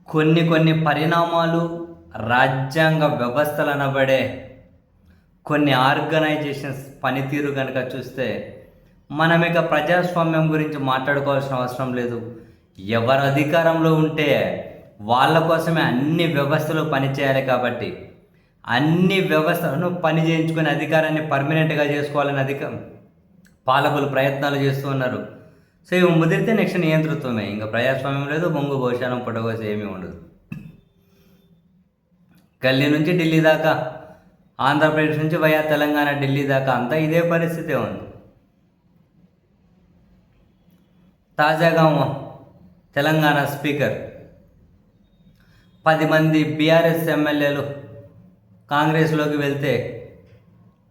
కొన్ని పరిణామాలు రాజ్యాంగ వ్యవస్థలు అనబడే కొన్ని ఆర్గనైజేషన్స్ పనితీరు కనుక చూస్తే మనం ఇక ప్రజాస్వామ్యం గురించి మాట్లాడుకోవాల్సిన అవసరం లేదు. ఎవరు అధికారంలో ఉంటే వాళ్ళ కోసమే అన్ని వ్యవస్థలు పనిచేయాలి. కాబట్టి అన్ని వ్యవస్థలను పని చేయించుకుని అధికారాన్ని పర్మనెంట్గా చేసుకోవాలని పాలకులు ప్రయత్నాలు చేస్తూ ఉన్నారు. సో ఇవి ముదిరితే నెక్స్ట్ నియంతృత్వమే. ఇంకా ప్రజాస్వామ్యం లేదు, బొంగు భోషానం పుట్టకోస ఏమీ ఉండదు. గల్లీ నుంచి ఢిల్లీ దాకా, ఆంధ్రప్రదేశ్ నుంచి వయా తెలంగాణ ఢిల్లీ దాకా అంతా ఇదే పరిస్థితి ఉంది. తాజాగా తెలంగాణ స్పీకర్ 10 మంది బీఆర్ఎస్ ఎమ్మెల్యేలు కాంగ్రెస్లోకి వెళ్తే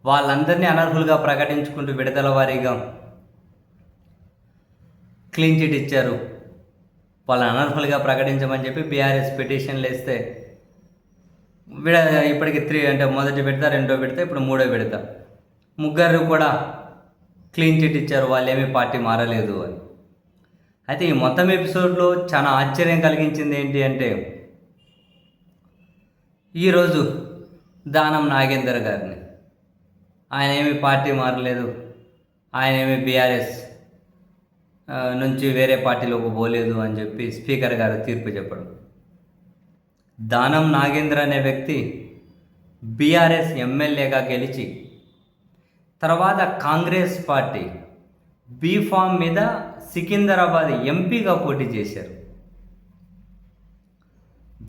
వాళ్ళందరినీ అనర్హులుగా ప్రకటించుకుంటూ విడతల వారీగా క్లీన్ చిట్ ఇచ్చారు. వాళ్ళని అనర్హులుగా ప్రకటించమని చెప్పి బీఆర్ఎస్ పిటిషన్లు వేస్తే ఇప్పటికి 3 అంటే మొదటి విడత, రెండో విడత, ఇప్పుడు మూడో విడత ముగ్గురు కూడా క్లీన్ చిట్ ఇచ్చారు. వాళ్ళు ఏమీ పార్టీ మారలేదు అని. అయితే ఈ మొత్తం ఎపిసోడ్లో చాలా ఆశ్చర్యం కలిగించింది ఏంటి అంటే, ఈరోజు దానం నాగేందర్ గారిని, ఆయన ఏమీ పార్టీ మారలేదు, ఆయన ఏమీ బీఆర్ఎస్ నుంచి వేరే పార్టీలోకి పోలేదు అని చెప్పి స్పీకర్ గారు తీర్పు చెప్పడం. దానం నాగేంద్ర అనే వ్యక్తి బీఆర్ఎస్ ఎమ్మెల్యేగా గెలిచి తర్వాత కాంగ్రెస్ పార్టీ బీఫామ్ మీద సికింద్రాబాద్ ఎంపీగా పోటీ చేశారు.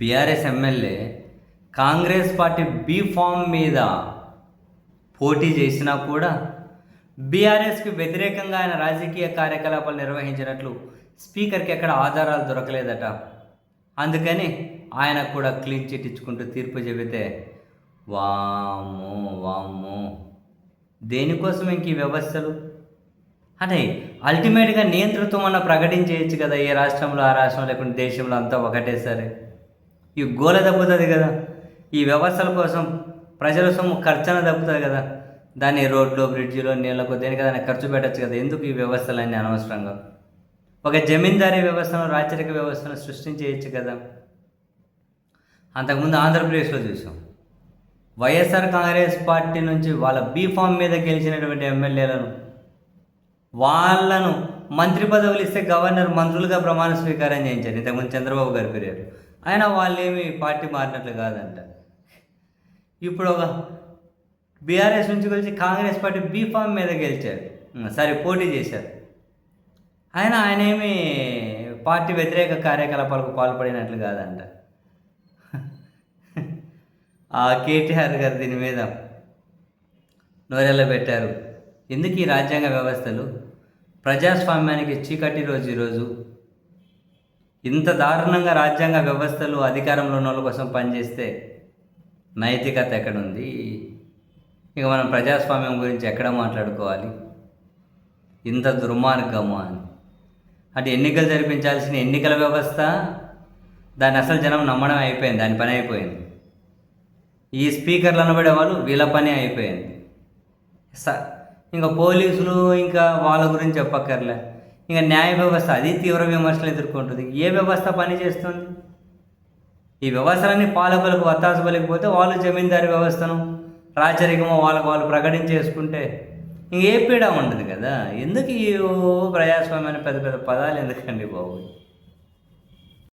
BRS MLA Congress party B form మీద పోటీ చేసినా కూడా బీఆర్ఎస్కి వ్యతిరేకంగా ఆయన రాజకీయ కార్యకలాపాలు నిర్వహించినట్లు స్పీకర్కి ఎక్కడ ఆధారాలు దొరకలేదట. అందుకని ఆయన కూడా క్లీన్ చిట్ ఇచ్చుకుంటూ తీర్పు చెబితే వామ్మో దేనికోసం ఇంక ఈ వ్యవస్థలు అంటే అల్టిమేట్గా నియంతృత్వం అన్న ప్రకటించేయచ్చు కదా. ఏ రాష్ట్రంలో ఆ రాష్ట్రం లేకుండా దేశంలో అంతా ఒకటే సరే. ఈ గోల దప్పుతుంది కదా. ఈ వ్యవస్థల కోసం ప్రజల సొమ్ము ఖర్చున దప్పుతుంది కదా. దాన్ని రోడ్లు, బ్రిడ్జిలో, నీళ్ళకు దేనికి దాన్ని ఖర్చు పెట్టచ్చు కదా. ఎందుకు ఈ వ్యవస్థలన్నీ అనవసరంగా? ఒక జమీందారీ వ్యవస్థను, రాచరిక వ్యవస్థను సృష్టించేయచ్చు కదా. అంతకుముందు ఆంధ్రప్రదేశ్లో చూసాం. వైఎస్ఆర్ కాంగ్రెస్ పార్టీ నుంచి వాళ్ళ బీఫామ్ మీద గెలిచినటువంటి ఎమ్మెల్యేలను వాళ్ళను మంత్రి పదవులు ఇస్తే గవర్నర్ మంత్రులుగా ప్రమాణ స్వీకారం చేయించారు. ఇంతకుముందు చంద్రబాబు గారి పీరియడ్. అయినా వాళ్ళేమి పార్టీ మారినట్లు కాదంట. ఇప్పుడు ఒక బీఆర్ఎస్ నుంచి కలిసి కాంగ్రెస్ పార్టీ బీఫామ్ మీద గెలిచారు, పోటీ చేశారు. ఆయన ఏమి పార్టీ వ్యతిరేక కార్యకలాపాలకు పాల్పడినట్లు కాదంట. ఆ కేటీఆర్ గారు దీని మీద నోరెళ్ళ పెట్టారు. ఎందుకు ఈ రాజ్యాంగ వ్యవస్థలు? ప్రజాస్వామ్యానికి చీకటి రోజు ఈరోజు. ఇంత దారుణంగా రాజ్యాంగ వ్యవస్థలు అధికారంలో ఉన్న వాళ్ళ కోసం పనిచేస్తే నైతికత ఎక్కడుంది? ఇక మనం ప్రజాస్వామ్యం గురించి ఎక్కడ మాట్లాడుకోవాలి? ఇంత దుర్మార్గమా అని. అంటే ఎన్నికలు జరిపించాల్సిన ఎన్నికల వ్యవస్థ, దాన్ని అసలు జనం నమ్మడం అయిపోయింది, దాని పని అయిపోయింది. ఈ స్పీకర్లు అనబడే వాళ్ళు వీళ్ళ పని అయిపోయింది. ఇంకా పోలీసులు ఇంకా వాళ్ళ గురించి చెప్పక్కర్లే. ఇంకా న్యాయ వ్యవస్థ అది తీవ్ర విమర్శలు ఎదుర్కొంటుంది. ఏ వ్యవస్థ పని చేస్తుంది? ఈ వ్యవస్థలన్నీ పాలకులకు వత్తాసు పలికిపోతే వాళ్ళు జమీందారీ వ్యవస్థను, రాచరికమో వాళ్ళకు వాళ్ళు ప్రకటించేసుకుంటే ఇంకే పీడ ఉండదు కదా. ఎందుకు ఈ ప్రజాస్వామ్యాన్ని పెద్ద పెద్ద పదాలు ఎందుకండి బాబు?